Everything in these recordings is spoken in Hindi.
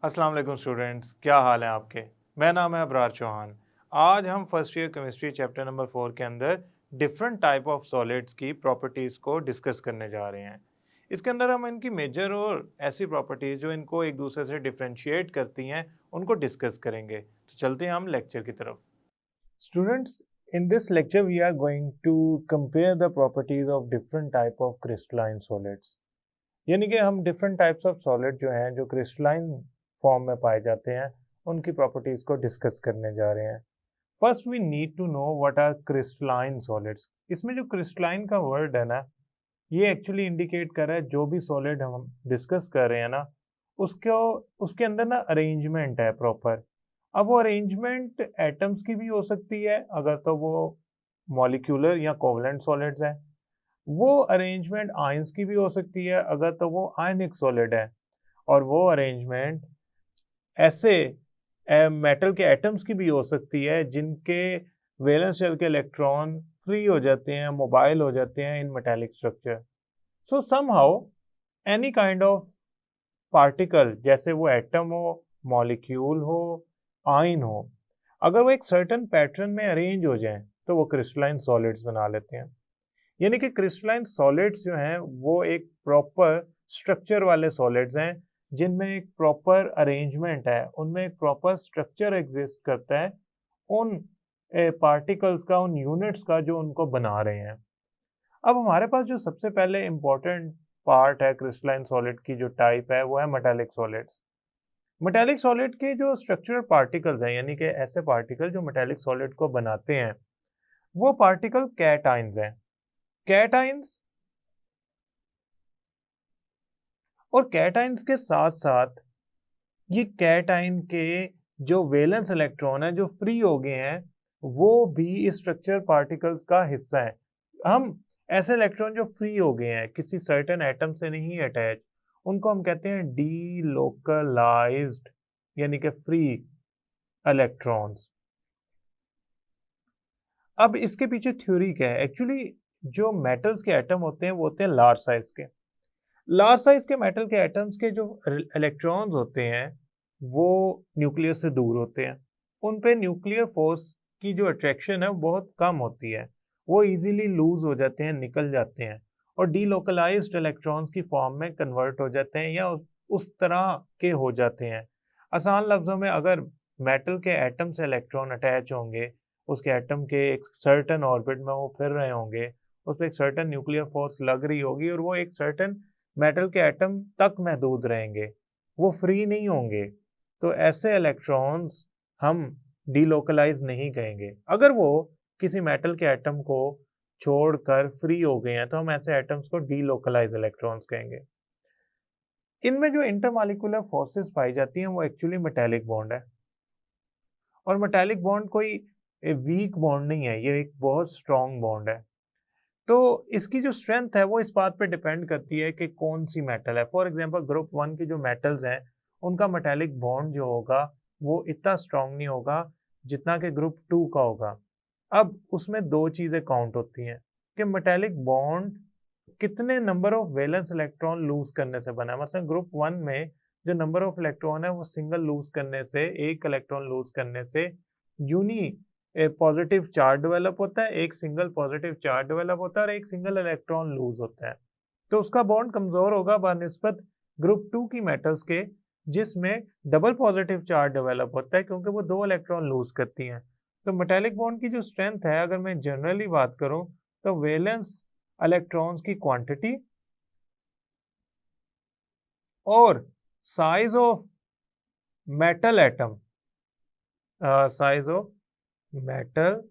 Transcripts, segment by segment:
अस्सलाम वालेकुम स्टूडेंट्स, क्या हाल है आपके। मेरा नाम है अबरार चौहान। आज हम first year chemistry chapter number 4 के अंदर डिफरेंट टाइप ऑफ सॉलिड्स की प्रॉपर्टीज़ को डिस्कस करने जा रहे हैं। इसके अंदर हम इनकी मेजर और ऐसी प्रॉपर्टीज़ जो इनको एक दूसरे से डिफरेंशिएट करती हैं उनको डिस्कस करेंगे। तो चलते हैं हम लेक्चर की तरफ। Students, in this lecture we are going to compare the properties of different type of crystalline solids। यानी कि हम डिफरेंट टाइप्स ऑफ सॉलिड जो हैं जो क्रिस्टलाइन फॉर्म में पाए जाते हैं उनकी प्रॉपर्टीज को डिस्कस करने जा रहे हैं। First we need to know what are crystalline solids. इसमें जो क्रिस्टलाइन का वर्ड है ना, ये एक्चुअली इंडिकेट कर रहा है जो भी सॉलिड हम डिस्कस कर रहे हैं ना, उसको उसके अंदर ना अरेंजमेंट है प्रॉपर। अब वो अरेंजमेंट एटम्स की भी हो सकती है अगर तो वो मॉलिक्यूलर या कोवलेंट सॉलिड्स हैं। वो अरेंजमेंट आयंस की भी हो सकती है अगर तो वो आयनिक सॉलिड है। और वो अरेंजमेंट ऐसे मेटल के एटम्स की भी हो सकती है जिनके वैलेंस शेल के इलेक्ट्रॉन फ्री हो जाते हैं, मोबाइल हो जाते हैं इन metallic structure. So somehow any kind of particle, जैसे वो एटम हो, मॉलिक्यूल हो, आयन हो, अगर वो एक सर्टेन पैटर्न में अरेंज हो जाए तो वो क्रिस्टलाइन सॉलिड्स बना लेते हैं। यानी कि क्रिस्टलाइन सॉलिड्स जो हैं वो एक प्रॉपर स्ट्रक्चर वाले सॉलिड्स हैं जिनमें एक प्रॉपर अरेंजमेंट है, उनमें एक प्रॉपर स्ट्रक्चर एग्जिस्ट करता है उन पार्टिकल्स का, उन यूनिट्स का जो उनको बना रहे हैं। अब हमारे पास जो सबसे पहले इंपॉर्टेंट पार्ट है क्रिस्टलाइन सॉलिड की जो टाइप है वो है मेटालिक सॉलिड्स। मेटालिक सॉलिड के जो स्ट्रक्चरल पार्टिकल्स हैं, यानी कि ऐसे पार्टिकल जो मेटालिक सॉलिड को बनाते हैं, वो पार्टिकल कैटाइंस हैं। कैटाइंस और कैटाइंस के साथ साथ ये कैटाइन के जो वैलेंस इलेक्ट्रॉन है जो फ्री हो गए हैं वो भी इस स्ट्रक्चर पार्टिकल्स का हिस्सा है। हम ऐसे इलेक्ट्रॉन जो फ्री हो गए हैं किसी सर्टेन एटम से नहीं अटैच, उनको हम कहते हैं डीलोकलाइज्ड, यानी कि फ्री इलेक्ट्रॉन्स। अब इसके पीछे थ्योरी क्या है? एक्चुअली जो मेटल्स के एटम होते हैं वो होते हैं लार्ज साइज के। लार्ज साइज के मेटल के एटम्स के जो इलेक्ट्रॉन्स होते हैं वो न्यूक्लियस से दूर होते हैं। उन पे न्यूक्लियर फोर्स की जो अट्रैक्शन है वो बहुत कम होती है, वो इजीली लूज हो जाते हैं, निकल जाते हैं और डीलोकलाइज्ड इलेक्ट्रॉन्स की फॉर्म में कन्वर्ट हो जाते हैं या उस तरह के हो जाते हैं। आसान लफ्जों में, अगर मेटल के एटम से इलेक्ट्रॉन अटैच होंगे, उसके एटम के एक सर्टेन ऑर्बिट में वो फिर रहे होंगे, उस पर एक सर्टेन न्यूक्लियर फोर्स लग रही होगी और वो एक सर्टेन मेटल के एटम तक महदूद रहेंगे, वो फ्री नहीं होंगे। तो ऐसे इलेक्ट्रॉन्स हम डीलोकलाइज नहीं कहेंगे। अगर वो किसी मेटल के एटम को छोड़कर फ्री हो गए हैं तो हम ऐसे एटम्स को डीलोकलाइज इलेक्ट्रॉन्स कहेंगे। इनमें जो इंटरमॉलिक्यूलर फोर्सेस पाई जाती हैं वो एक्चुअली मेटालिक बॉन्ड है। और मेटालिक बॉन्ड कोई वीक बॉन्ड नहीं है, ये एक बहुत स्ट्रॉन्ग बॉन्ड है। तो इसकी जो स्ट्रेंथ है वो इस बात पे डिपेंड करती है कि कौन सी मेटल है। फॉर एग्जांपल ग्रुप 1 की जो मेटल्स हैं उनका मेटालिक बॉन्ड जो होगा वो इतना स्ट्रांग नहीं होगा जितना कि ग्रुप 2 का होगा। अब उसमें दो चीजें काउंट होती हैं कि मेटालिक बॉन्ड कितने number of valence electron lose करने से बना है। मतलब ग्रुप 1 में जो नंबर ऑफ इलेक्ट्रॉन है वो सिंगल लूज करने से, एक इलेक्ट्रॉन लूज करने से यूनी पॉजिटिव चार्ज डेवलप होता है, एक सिंगल पॉजिटिव चार्ज डेवलप होता है और एक सिंगल इलेक्ट्रॉन लूज होता है। तो उसका बॉन्ड कमजोर होगा बनिस्बत ग्रुप 2 की मेटल्स के जिसमें डबल पॉजिटिव चार्ज डेवलप होता है, क्योंकि वो दो इलेक्ट्रॉन लूज करती हैं। तो मेटालिक बॉन्ड की जो स्ट्रेंथ है, अगर मैं जनरली बात करूं, तो वैलेंस इलेक्ट्रॉन्स की क्वांटिटी और size of metal atom, size of metal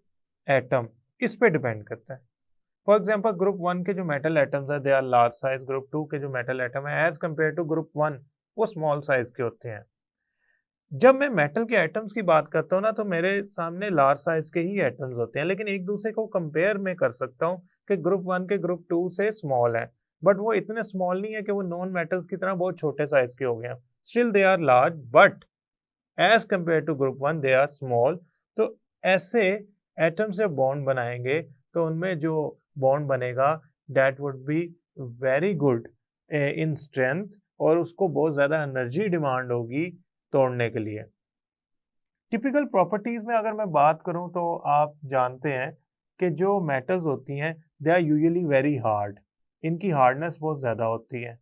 atom, इस पे डिपेंड करता है। फॉर एग्जांपल ग्रुप 1 के जो मेटल एटम्स है they are large size, group 2 के जो मेटल एटम है एज कंपेयर टू ग्रुप 1 वो स्मॉल साइज के होते हैं। जब मैं मेटल के एटम्स की बात करता हूँ ना, तो मेरे सामने लार्ज साइज के ही एटम्स होते हैं, लेकिन एक दूसरे को कंपेयर में कर सकता हूँ कि ग्रुप 1 के ग्रुप 2 से स्मॉल है, बट वो इतने स्मॉल नहीं है कि वो नॉन मेटल्स की तरह बहुत छोटे साइज के हो गए हैं। Still they are large, but as compare to group 1 they are small. तो ऐसे एटम से बॉन्ड बनाएंगे तो उनमें जो बॉन्ड बनेगा that would be very good in strength, और उसको बहुत ज़्यादा एनर्जी डिमांड होगी तोड़ने के लिए। टिपिकल प्रॉपर्टीज में अगर मैं बात करूं तो आप जानते हैं कि जो मेटल्स होती हैं they are usually very hard, इनकी हार्डनेस बहुत ज़्यादा होती है।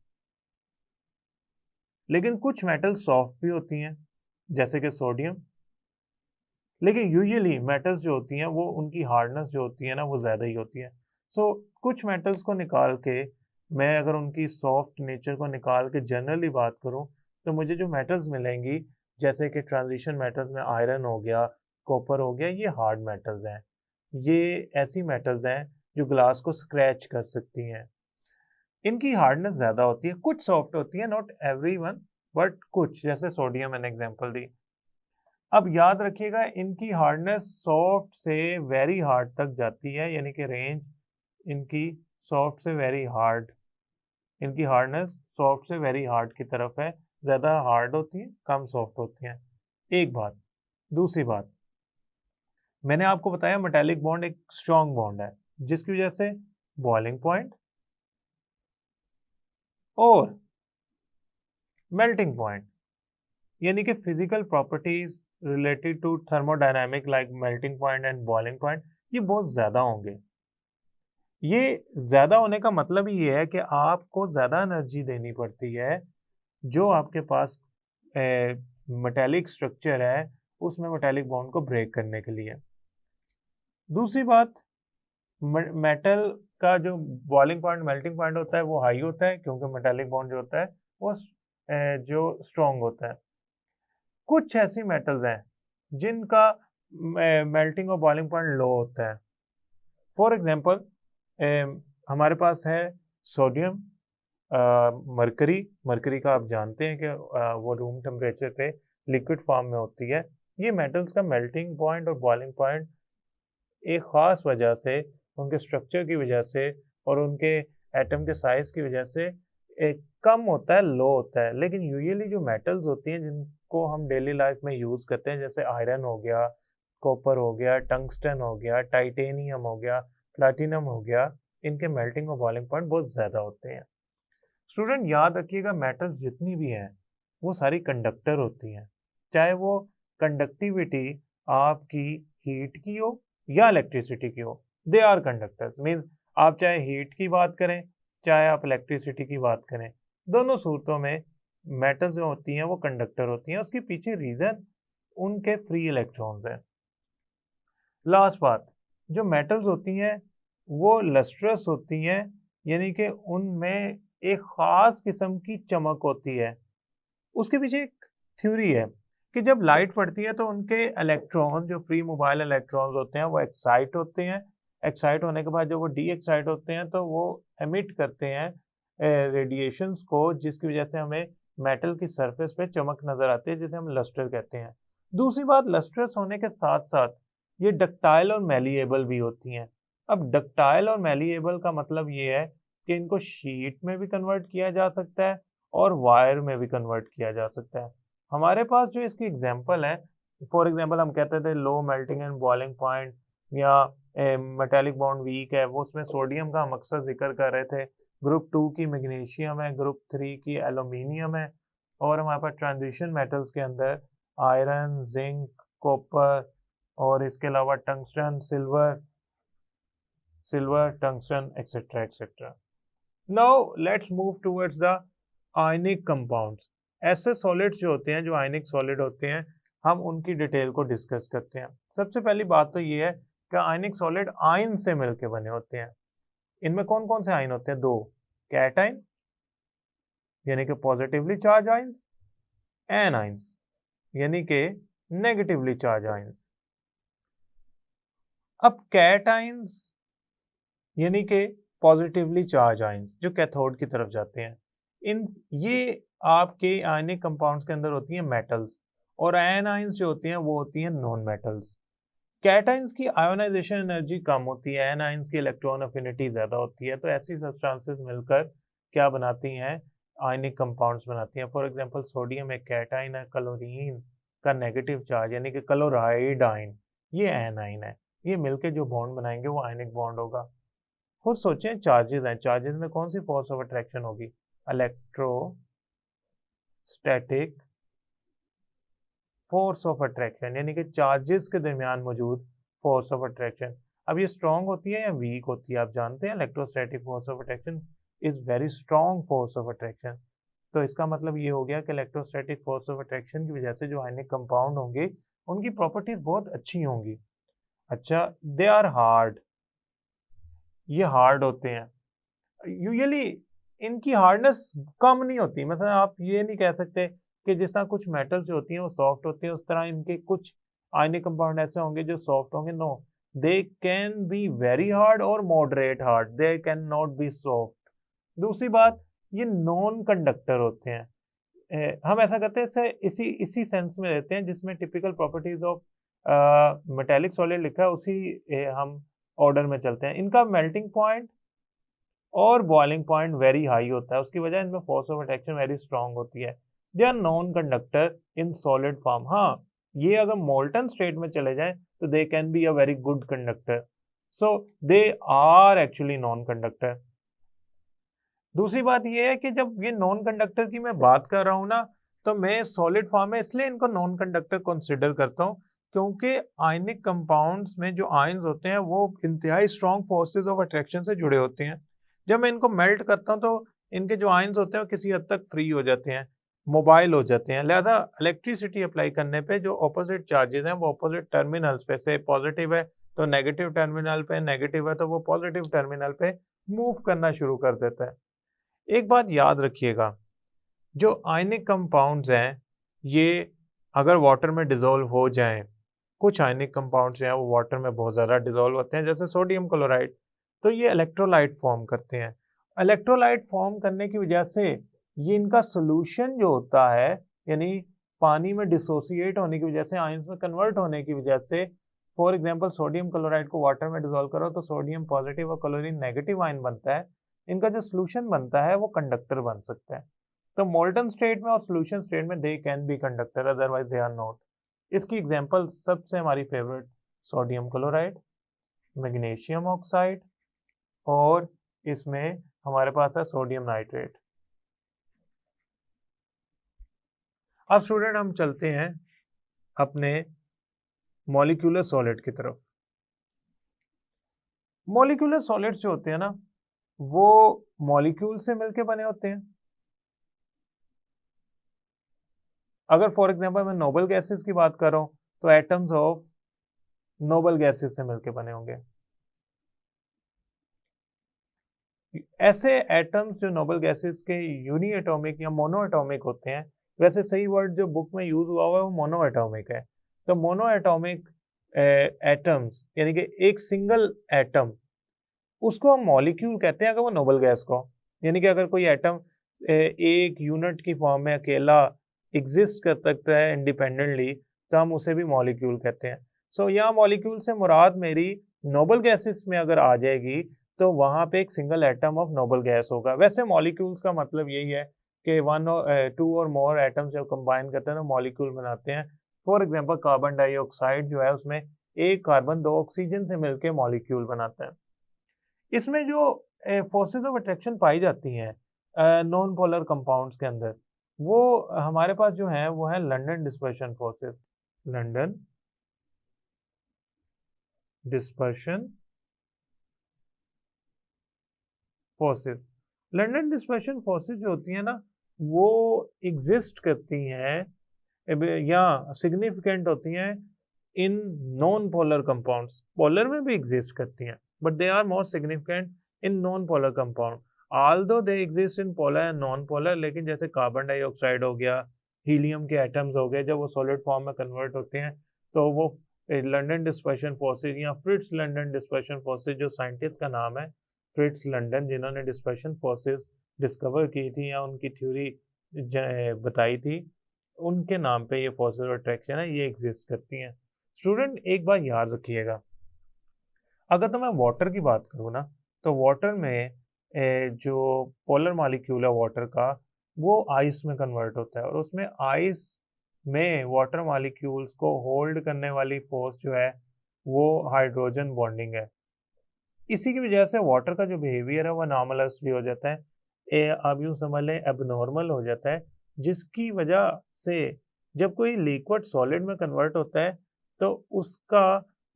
लेकिन कुछ मेटल्स सॉफ्ट भी होती हैं जैसे कि सोडियम, लेकिन यूजुअली मेटल्स जो होती हैं वो उनकी हार्डनेस जो होती है ना वो ज़्यादा ही होती है। सो कुछ मेटल्स को निकाल के मैं अगर उनकी सॉफ्ट नेचर को निकाल के जनरली बात करूं तो मुझे जो मेटल्स मिलेंगी जैसे कि ट्रांजिशन मेटल्स में आयरन हो गया, कॉपर हो गया, ये हार्ड मेटल्स हैं। ये ऐसी मेटल्स हैं जो ग्लास को स्क्रैच कर सकती हैं। इनकी हार्डनेस ज़्यादा होती है, कुछ सॉफ्ट होती है, नॉट एवरीवन बट कुछ, जैसे सोडियम मैंने एग्जांपल दी। अब याद रखिएगा इनकी हार्डनेस सॉफ्ट से वेरी हार्ड तक जाती है, यानी कि रेंज इनकी सॉफ्ट से वेरी हार्ड, इनकी हार्डनेस सॉफ्ट से वेरी हार्ड की तरफ है, ज़्यादा हार्ड होती है, कम सॉफ्ट होती हैं। एक बात। दूसरी बात, मैंने आपको बताया मेटालिक बॉन्ड एक स्ट्रॉन्ग बॉन्ड है जिसकी वजह से बॉइलिंग पॉइंट और मेल्टिंग पॉइंट यानी कि physical properties related to thermodynamic like melting point and boiling point ये बहुत ज़्यादा होंगे। ये ज़्यादा होने का मतलब ही ये है कि आपको ज़्यादा एनर्जी देनी पड़ती है जो आपके पास मेटालिक स्ट्रक्चर है उसमें मेटालिक बॉन्ड को ब्रेक करने के लिए। दूसरी बात, मेटल का जो बॉइलिंग पॉइंट मेल्टिंग पॉइंट होता है वो हाई होता है क्योंकि मेटालिक बॉन्ड जो होता है वो जो स्ट्रॉन्ग होता है। कुछ ऐसी मेटल्स हैं जिनका मेल्टिंग और बॉइलिंग पॉइंट लो होता है। फॉर एग्जांपल हमारे पास है सोडियम, मरकरी। मरकरी का आप जानते हैं कि वो रूम टेम्परेचर पे लिक्विड फॉर्म में होती है। ये मेटल्स का मेल्टिंग पॉइंट और बॉइलिंग पॉइंट एक ख़ास वजह से, उनके स्ट्रक्चर की वजह से और उनके एटम के साइज की वजह से एक कम होता है, लो होता है। लेकिन यूजुअली जो मेटल्स होती हैं जिनको हम डेली लाइफ में यूज़ करते हैं जैसे आयरन हो गया, कॉपर हो गया, टंगस्टन हो गया, टाइटेनियम हो गया, प्लैटिनम हो गया, इनके मेल्टिंग और बॉइलिंग पॉइंट बहुत ज़्यादा होते हैं। स्टूडेंट याद रखिएगा मेटल्स जितनी भी हैं वो सारी कंडक्टर होती हैं, चाहे वो कंडक्टिविटी आपकी हीट की हो या इलेक्ट्रिसिटी की हो, दे आर कंडक्टर्स। मीन्स आप चाहे हीट की बात करें चाहे आप इलेक्ट्रिसिटी की बात करें, दोनों सूरतों में मेटल्स जो होती हैं वो कंडक्टर होती हैं। उसके पीछे रीज़न उनके फ्री इलेक्ट्रॉन्स हैं। लास्ट बात, जो मेटल्स होती हैं वो लस्ट्रस होती हैं, यानी कि उनमें एक ख़ास किस्म की चमक होती है। उसके पीछे एक थ्योरी है कि जब लाइट पड़ती है तो उनके इलेक्ट्रॉन जो फ्री मोबाइल इलेक्ट्रॉन्स होते हैं वो एक्साइट होते हैं। एक्साइट होने के बाद जब वो डी एक्साइट होते हैं तो वो एमिट करते हैं रेडिएशंस को, जिसकी वजह से हमें मेटल की सरफेस पे चमक नज़र आती है जिसे हम लस्टर कहते हैं। दूसरी बात, लस्ट्रस होने के साथ साथ ये डक्टाइल और मैलिएबल भी होती हैं। अब डक्टाइल और मैलिएबल का मतलब ये है कि इनको शीट में भी कन्वर्ट किया जा सकता है और वायर में भी कन्वर्ट किया जा सकता है। हमारे पास जो इसकी एग्जांपल है, फॉर एग्जांपल हम कहते थे low melting and boiling point या मेटालिक बॉन्ड वीक है, वो उसमें सोडियम का हम अक्सर जिक्र कर रहे थे। ग्रुप 2 की मैग्नीशियम है, ग्रुप 3 की एल्यूमिनियम है, और हमारे पास ट्रांजिशन मेटल्स के अंदर आयरन, जिंक, कॉपर और इसके अलावा tungsten, silver, tungsten etcetera etcetera. Now let's move towards the ionic compounds. ऐसे सॉलिड्स जो होते हैं जो आयनिक सॉलिड होते हैं, हम उनकी डिटेल को डिस्कस करते हैं। सबसे पहली बात तो ये है कि आयनिक सॉलिड आयन से मिलकर बने होते हैं। इनमें कौन कौन से आयन होते हैं? दो, कैटाइन यानी कि पॉजिटिवली चार्ज आयंस, एनाइंस यानी कि नेगेटिवली चार्ज आयंस। अब कैटाइंस यानी कि पॉजिटिवली चार्ज आयंस जो कैथोड की तरफ जाते हैं, इन ये आपके आयनिक कंपाउंड्स के अंदर होती हैं मेटल्स, और एनाइंस जो होती हैं वो होती हैं नॉन मेटल्स। कैटाइंस की आयोनाइजेशन एनर्जी कम होती है, एनाइंस की इलेक्ट्रॉन अफिनिटी ज़्यादा होती है। तो ऐसी सब्सटेंसेस मिलकर क्या बनाती हैं? आयनिक कंपाउंड्स बनाती हैं। फॉर एग्जांपल सोडियम एक कैटाइन है, क्लोरीन का नेगेटिव चार्ज यानी कि क्लोराइड आयन, ये एनाइन है। ये मिलके जो बॉन्ड बनाएंगे वो आयनिक बॉन्ड होगा। खुद सोचें, चार्जेस हैं, चार्जेस में कौन सी फोर्स ऑफ अट्रैक्शन होगी? इलेक्ट्रोस्टैटिक फोर्स ऑफ अट्रैक्शन, यानी कि चार्जेस के दरमियान मौजूद फोर्स ऑफ अट्रैक्शन। अब ये स्ट्रॉन्ग होती है या वीक होती है? आप जानते हैं electrostatic force of attraction is very strong force of attraction. तो इसका मतलब ये हो गया कि इलेक्ट्रोस्टैटिक फोर्स ऑफ अट्रैक्शन की वजह से जो आयनिक कंपाउंड होंगे उनकी प्रॉपर्टीज बहुत अच्छी होंगी। अच्छा, दे आर हार्ड, ये हार्ड होते हैं। यूजुअली इनकी हार्डनेस कम नहीं होती, मतलब आप ये नहीं कह सकते कि जिस तरह कुछ मेटल्स जो होती हैं वो सॉफ्ट होती हैं, उस तरह इनके कुछ आयनिक कंपाउंड ऐसे होंगे जो सॉफ्ट होंगे। No, they can be very hard और moderate hard, they can not be soft. दूसरी बात, ये नॉन कंडक्टर होते हैं। हम ऐसा करते हैं, इसे इसी इसी सेंस में लेते हैं जिसमें typical properties of metallic solid लिखा है, उसी हम ऑर्डर में चलते हैं। इनका मेल्टिंग पॉइंट और बॉइलिंग पॉइंट वेरी हाई होता है, उसकी वजह इनमें force of attraction very strong होती है। They are non conductor in solid form. हाँ, ये अगर मोल्टन स्टेट में चले जाएं तो they can be a very good conductor, so they are actually non conductor. दूसरी बात ये है कि जब ये नॉन कंडक्टर की मैं बात कर रहा हूँ ना, तो मैं सॉलिड फॉर्म में इसलिए इनको नॉन कंडक्टर कंसिडर करता हूँ क्योंकि आयनिक कंपाउंड्स में जो आयंस होते हैं वो इंतहाई स्ट्रॉन्ग फोर्सेस ऑफ अट्रैक्शन से जुड़े होते हैं। जब मैं इनको मेल्ट करता हूँ तो इनके जो आयंस होते हैं वो किसी हद तक फ्री हो जाते हैं, मोबाइल हो जाते हैं। लिहाजा इलेक्ट्रिसिटी अप्लाई करने पे जो ऑपोजिट चार्जेस हैं वो ऑपोजिट टर्मिनल्स पे, से पॉजिटिव है तो नेगेटिव टर्मिनल पे, नेगेटिव है तो वो पॉजिटिव टर्मिनल पे मूव करना शुरू कर देता है। एक बात याद रखिएगा, जो आयनिक कंपाउंड्स हैं ये अगर वाटर में डिसॉल्व हो जाएं, कुछ आयनिक कंपाउंड्स हैं वो वाटर में बहुत ज़्यादा डिसॉल्व होते हैं, जैसे सोडियम क्लोराइड, तो ये इलेक्ट्रोलाइट फॉर्म करते हैं। इलेक्ट्रोलाइट फॉर्म करने की वजह से ये इनका सोल्यूशन जो होता है, यानी पानी में डिसोसिएट होने की वजह से, आयंस में कन्वर्ट होने की वजह से, फॉर एग्जांपल सोडियम क्लोराइड को वाटर में डिसॉल्व करो तो सोडियम पॉजिटिव और क्लोरीन नेगेटिव आयन बनता है। इनका जो सोल्यूशन बनता है वो कंडक्टर बन सकता है। तो मोल्टन स्टेट में और सोल्यूशन स्टेट में they can be conductor, otherwise they are not. इसकी एग्जांपल सबसे हमारी favourite sodium chloride, magnesium oxide, और इसमें हमारे पास है सोडियम नाइट्रेट। अब स्टूडेंट हम चलते हैं अपने मॉलिक्यूलर सॉलिड की तरफ। मॉलिक्यूलर सॉलिड्स जो होते हैं ना वो मॉलिक्यूल से मिलके बने होते हैं। अगर फॉर एग्जांपल मैं नोबल गैसेस की बात कर रहा हूं तो एटम्स ऑफ नोबल गैसेस से मिलके बने होंगे। ऐसे एटम्स जो नोबल गैसेस के यूनी एटॉमिक या मोनो एटॉमिक होते हैं, वैसे सही वर्ड जो बुक में यूज हुआ हुआ है वो मोनो एटॉमिक है। तो मोनो एटॉमिक एटम्स यानी कि एक सिंगल एटम, उसको हम मॉलिक्यूल कहते हैं अगर वो नोबल गैस को, यानी कि अगर कोई एटम एक यूनिट की फॉर्म में अकेला एग्जिस्ट कर सकता है इंडिपेंडेंटली तो हम उसे भी मॉलिक्यूल कहते हैं। सो यहाँ मॉलिक्यूल से मुराद मेरी नोबल गैसेस में अगर आ जाएगी तो वहाँ पे एक single atom of noble gas होगा। वैसे मॉलिक्यूल्स का मतलब यही है कि टू और मोर एटम्स जब कंबाइन करते हैं तो मॉलिक्यूल बनाते हैं। फॉर एग्जांपल कार्बन डाइऑक्साइड जो है उसमें एक कार्बन दो ऑक्सीजन से मिलकर मॉलिक्यूल बनाता है। इसमें जो फोर्सेस ऑफ अट्रैक्शन पाई जाती हैं नॉन पोलर कंपाउंड्स के अंदर, वो हमारे पास जो है वो है London dispersion forces. London dispersion forces, London dispersion forces जो होती हैं ना वो एग्जिस्ट करती हैं या सिग्निफिकेंट होती हैं इन नॉन पोलर कंपाउंड्स। पोलर में भी एग्जिस्ट करती हैं but they are more significant in non polar compound, although they exist in polar and non polar. लेकिन जैसे कार्बन डाइऑक्साइड हो गया, हीलियम के एटम्स हो गए, जब वो सॉलिड फॉर्म में कन्वर्ट होते हैं तो वो लंदन डिस्पर्शन फोर्सेस या फ्रिट्ज लंदन डिस्पर्शन फोर्सेस, जो साइंटिस्ट का नाम है फ्रिट्ज लंदन, जिन्होंने डिस्पर्शन फोर्सेस डिस्कवर की थी या उनकी थ्योरी बताई थी, उनके नाम पे ये फोर्सेस ऑफ अट्रैक्शन है, ये एग्जिस्ट करती हैं। स्टूडेंट एक बात याद रखिएगा, अगर तो मैं वाटर की बात करूँ ना तो वाटर में जो पोलर मॉलिक्यूल है वाटर का वो आइस में कन्वर्ट होता है, और उसमें आइस में वाटर मॉलिक्यूल्स को होल्ड करने वाली फोर्स जो है वो हाइड्रोजन बॉन्डिंग है। इसी की वजह से वाटर का जो बिहेवियर है वो अनॉमलसली हो जाता है, आप यूँ समझ लें एबनॉर्मल हो जाता है, जिसकी वजह से जब कोई लिक्विड सॉलिड में कन्वर्ट होता है तो उसका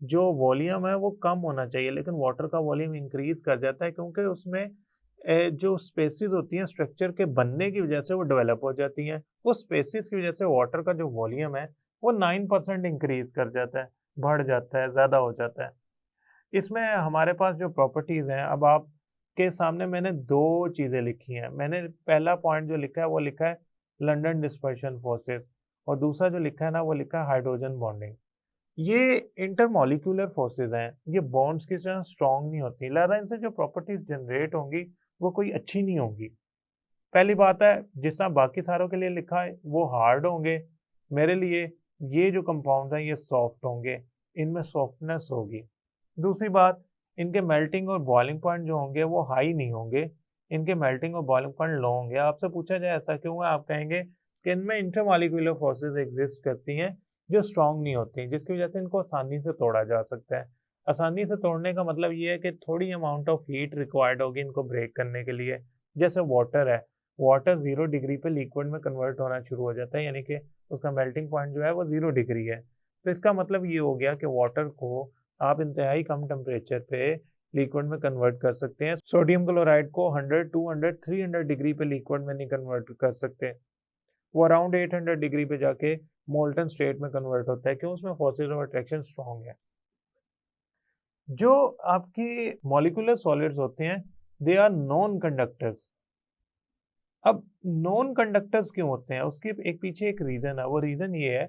जो वॉल्यूम है वो कम होना चाहिए, लेकिन वाटर का वॉल्यूम इंक्रीज कर जाता है क्योंकि उसमें जो स्पेसिस होती हैं स्ट्रक्चर के बनने की वजह से वो डेवलप हो जाती हैं। वो स्पेसिस की वजह से वाटर का जो वॉल्यूम है वो 9% इंक्रीज कर जाता है, बढ़ जाता है, ज़्यादा हो जाता है। इसमें हमारे पास जो प्रॉपर्टीज़ हैं, अब आपके सामने मैंने 2 चीज़ें लिखी हैं। मैंने पहला पॉइंट जो लिखा है वो लिखा है लंदन डिस्पर्शन फोर्सेस, और दूसरा जो लिखा है ना वो लिखा है हाइड्रोजन बॉन्डिंग। ये इंटरमॉलिक्यूलर फोर्सेस हैं, ये बॉन्ड्स की तरह स्ट्रांग नहीं होती, लिहाजा इनसे जो प्रॉपर्टीज जनरेट होंगी वो कोई अच्छी नहीं होंगी। पहली बात है, जिस तरह बाकी सारों के लिए लिखा है वो हार्ड होंगे, मेरे लिए ये जो कंपाउंड हैं ये सॉफ्ट होंगे, इनमें सॉफ्टनेस होगी। दूसरी बात, इनके मेल्टिंग और बॉइलिंग पॉइंट जो होंगे वो हाई नहीं होंगे, इनके मेल्टिंग और बॉइलिंग पॉइंट लो होंगे। आपसे पूछा जाए ऐसा क्यों है, आप कहेंगे कि इनमें इंटरमॉलिक्यूलर फोर्सेस एग्जिस्ट करती हैं जो स्ट्रांग नहीं होती, जिसकी वजह से इनको आसानी से तोड़ा जा सकता है। आसानी से तोड़ने का मतलब ये है कि थोड़ी अमाउंट ऑफ हीट रिक्वायर्ड होगी इनको ब्रेक करने के लिए। जैसे वाटर है, वाटर 0 डिग्री पे लिक्विड में कन्वर्ट होना शुरू हो जाता है, यानी कि उसका मेल्टिंग पॉइंट जो है वो 0 डिग्री है। तो इसका मतलब ये हो गया कि वाटर को आप इंतहाई कम टेम्परेचर पे लिक्विड में कन्वर्ट कर सकते हैं। सोडियम क्लोराइड को 100, 200, 300 डिग्री पे लिक्विड में नहीं कन्वर्ट कर सकते, वो अराउंड 800 डिग्री पे जाके मोल्टन स्टेट में कन्वर्ट होता है। क्यों? उसमें फोर्सेस ऑफ अट्रैक्शन स्ट्रॉन्ग है। जो आपके मॉलिक्यूलर सॉलिड्स होते हैं दे आर नॉन कंडक्टर्स। अब नॉन कंडक्टर्स क्यों होते हैं, उसके एक पीछे एक रीजन है। वो रीजन ये है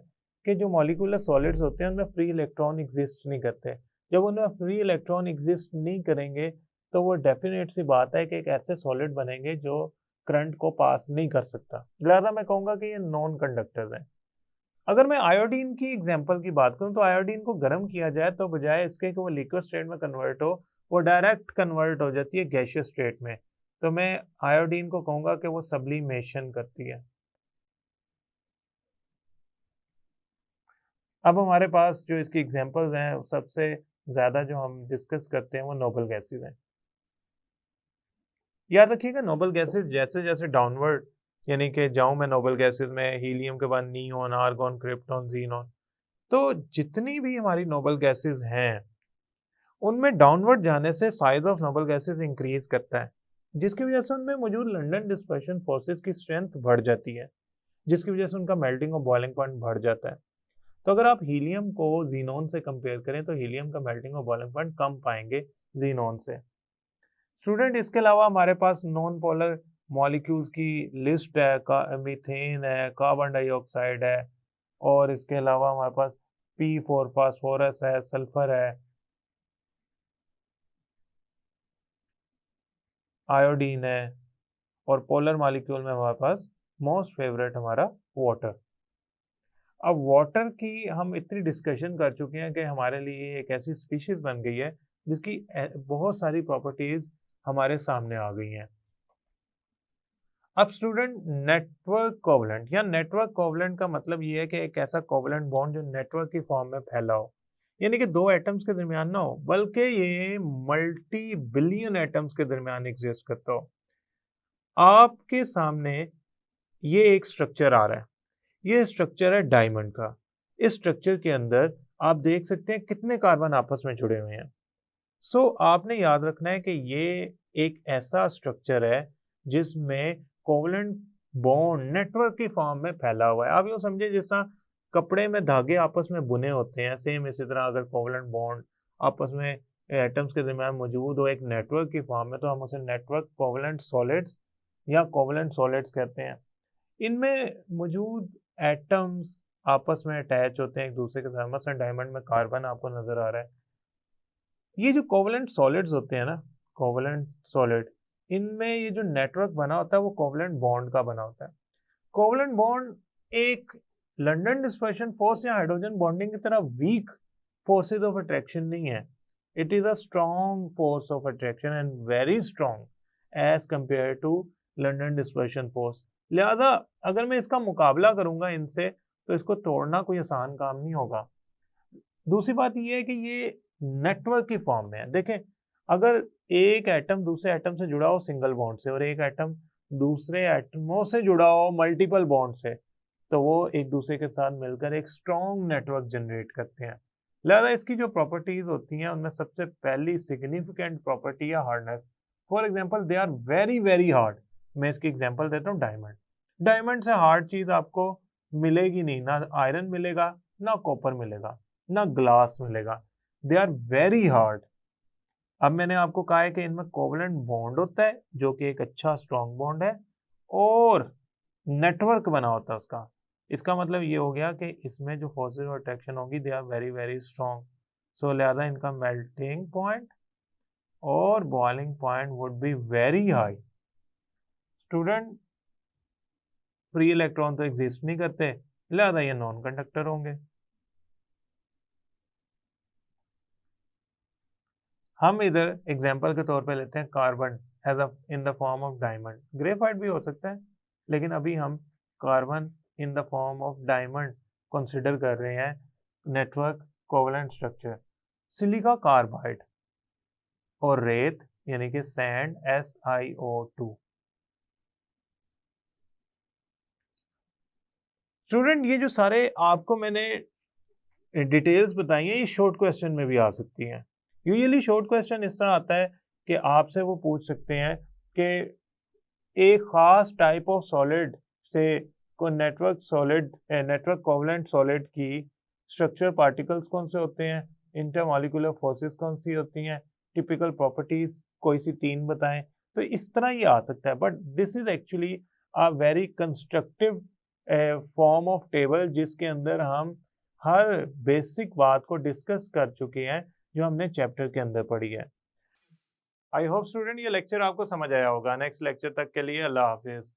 कि जो मॉलिक्यूलर सॉलिड्स होते हैं उनमें फ्री इलेक्ट्रॉन एग्जिस्ट नहीं करते। जब उनमें फ्री इलेक्ट्रॉन एग्जिस्ट नहीं करेंगे तो वो डेफिनेट सी बात है कि एक ऐसे सॉलिड बनेंगे जो करंट को पास नहीं कर सकता, लिहाजा मैं कहूँगा कि ये नॉन कंडक्टर्स हैं। अगर मैं आयोडीन की एग्जांपल की बात करूं तो आयोडीन को गर्म किया जाए तो बजाय इसके कि वो लिक्विड स्टेट में कन्वर्ट हो, वो डायरेक्ट कन्वर्ट हो जाती है गैसियस स्टेट में। तो मैं आयोडीन को कहूंगा कि वो सब्लिमेशन करती है। अब हमारे पास जो इसकी एग्जांपल्स हैं सबसे ज्यादा जो हम डिस्कस करते हैं वो नोबल गैसेस हैं। याद रखिएगा नोबल गैसेस जैसे जैसे डाउनवर्ड, यानी कि जाऊं मैं नोबल गैसेस में हीलियम के बाद नियोन, आर्गॉन, क्रिप्टॉन, जीनॉन, तो जितनी भी हमारी नोबल गैसेस हैं उनमें डाउनवर्ड जाने से size of noble gases increase करता है, जिसकी वजह से उनमें मौजूद लंदन डिस्पर्शन फोर्सेस की स्ट्रेंथ बढ़ जाती है, जिसकी वजह से उनका मेल्टिंग और बॉइलिंग पॉइंट बढ़ जाता है। तो अगर आप हीलियम को जीनोन से कंपेयर करें तो हीलियम का मेल्टिंग और बॉइलिंग पॉइंट कम पाएंगे जीनोन से। स्टूडेंट, इसके अलावा हमारे पास नॉन पोलर मॉलिक्यूल्स की लिस्ट है, मीथेन है, कार्बन डाइऑक्साइड है, और इसके अलावा हमारे पास P4 फास्फोरस है, सल्फर है, आयोडीन है, और पोलर मॉलिक्यूल में हमारे पास मोस्ट फेवरेट हमारा वाटर। अब वाटर की हम इतनी डिस्कशन कर चुके हैं कि हमारे लिए एक ऐसी स्पीशीज बन गई है जिसकी बहुत सारी प्रॉपर्टीज हमारे सामने आ गई हैं। अब स्टूडेंट, नेटवर्क कोवलेंट या नेटवर्क कोवलेंट का मतलब ये है कि एक ऐसा कोवलेंट बॉन्ड जो नेटवर्क की फॉर्म में फैला हो, यानी कि 2 एटम्स के दरमियान ना हो बल्कि ये मल्टी बिलियन एटम्स के दरमियान एग्जिस्ट करता हो। आपके सामने ये एक स्ट्रक्चर आ रहा है, ये स्ट्रक्चर है डायमंड का। इस स्ट्रक्चर के अंदर आप देख सकते हैं कितने कार्बन आपस में जुड़े हुए हैं। आपने याद रखना है कि ये एक ऐसा स्ट्रक्चर है जिसमें कोवलेंट बॉन्ड नेटवर्क की फॉर्म में फैला हुआ है। आप यूँ समझे जैसा कपड़े में धागे आपस में बुने होते हैं, सेम इसी तरह अगर कोवलेंट बॉन्ड आपस में एटम्स के दरमियान मौजूद हो एक नेटवर्क की फॉर्म में, तो हम उसे नेटवर्क कोवलेंट सॉलिड्स या कोवलेंट सॉलिड्स कहते हैं। इनमें मौजूद एटम्स आपस में अटैच होते हैं एक दूसरे के साथ। मसलन डायमंड में कार्बन आपको नजर आ रहा है। ये जो कोवलेंट सॉलिड्स होते हैं ना, कोवलेंट सॉलिड, इनमें ये जो नेटवर्क बना होता है वो कोवलेंट बॉन्ड का बना होता है। कोवलेंट बॉन्ड एक लंदन डिस्पर्शन फोर्स या हाइड्रोजन बॉन्डिंग की तरह वीक फोर्सेस ऑफ अट्रैक्शन नहीं है। It is a strong force of attraction and very strong as compare to London dispersion force. लिहाजा अगर मैं इसका मुकाबला करूंगा इनसे तो इसको तोड़ना कोई आसान काम नहीं होगा। दूसरी बात यह है कि ये नेटवर्क की फॉर्म में है। देखें, अगर एक एटम दूसरे एटम से जुड़ा हो सिंगल बॉन्ड से और एक एटम दूसरे एटमों से जुड़ा हो मल्टीपल बॉन्ड से, तो वो एक दूसरे के साथ मिलकर एक स्ट्रॉन्ग नेटवर्क जनरेट करते हैं। लिहाजा इसकी जो प्रॉपर्टीज होती हैं उनमें सबसे पहली सिग्निफिकेंट प्रॉपर्टी है hardness. For example they are very very hard. मैं इसकी एग्जांपल देता हूँ डायमंड। डायमंड से हार्ड चीज आपको मिलेगी नहीं, ना आयरन मिलेगा, ना कॉपर मिलेगा, ना ग्लास मिलेगा। They are very hard. अब मैंने आपको कहा है कि इनमें कोवलेंट बॉन्ड होता है जो कि एक अच्छा स्ट्रॉन्ग बॉन्ड है, और नेटवर्क बना होता है उसका। इसका मतलब ये हो गया कि इसमें जो फोर्सेस और अट्रैक्शन होगी they are very very strong. So लिहाजा इनका मेल्टिंग पॉइंट और boiling point would be very high. Student, free electron तो एग्जिस्ट नहीं करते, लिहाजा ये नॉन कंडक्टर होंगे। हम इधर एग्जाम्पल के तौर पे लेते हैं carbon as in the form of diamond. Graphite भी हो सकता है, लेकिन अभी हम carbon in the form of diamond consider कर रहे हैं network covalent structure. Silica carbide और रेत यानी कि सैंड SiO2। स्टूडेंट, ये जो सारे आपको मैंने डिटेल्स बताई हैं ये शॉर्ट क्वेश्चन में भी आ सकती हैं। यूजुअली शॉर्ट क्वेश्चन इस तरह आता है कि आपसे वो पूछ सकते हैं कि एक खास टाइप ऑफ सॉलिड से को नेटवर्क कोवलेंट सॉलिड की स्ट्रक्चर पार्टिकल्स कौन से होते हैं, इंटरमॉलिक्यूलर फोर्सेस कौन सी होती हैं, टिपिकल प्रॉपर्टीज कोई सी 3 बताएं। तो इस तरह ये आ सकता है, but this is actually a very constructive form of table जिसके अंदर हम हर बेसिक बात को डिस्कस कर चुके हैं जो हमने चैप्टर के अंदर पढ़ी है। आई होप स्टूडेंट ये लेक्चर आपको समझ आया होगा। नेक्स्ट लेक्चर तक के लिए अल्लाह हाफिज।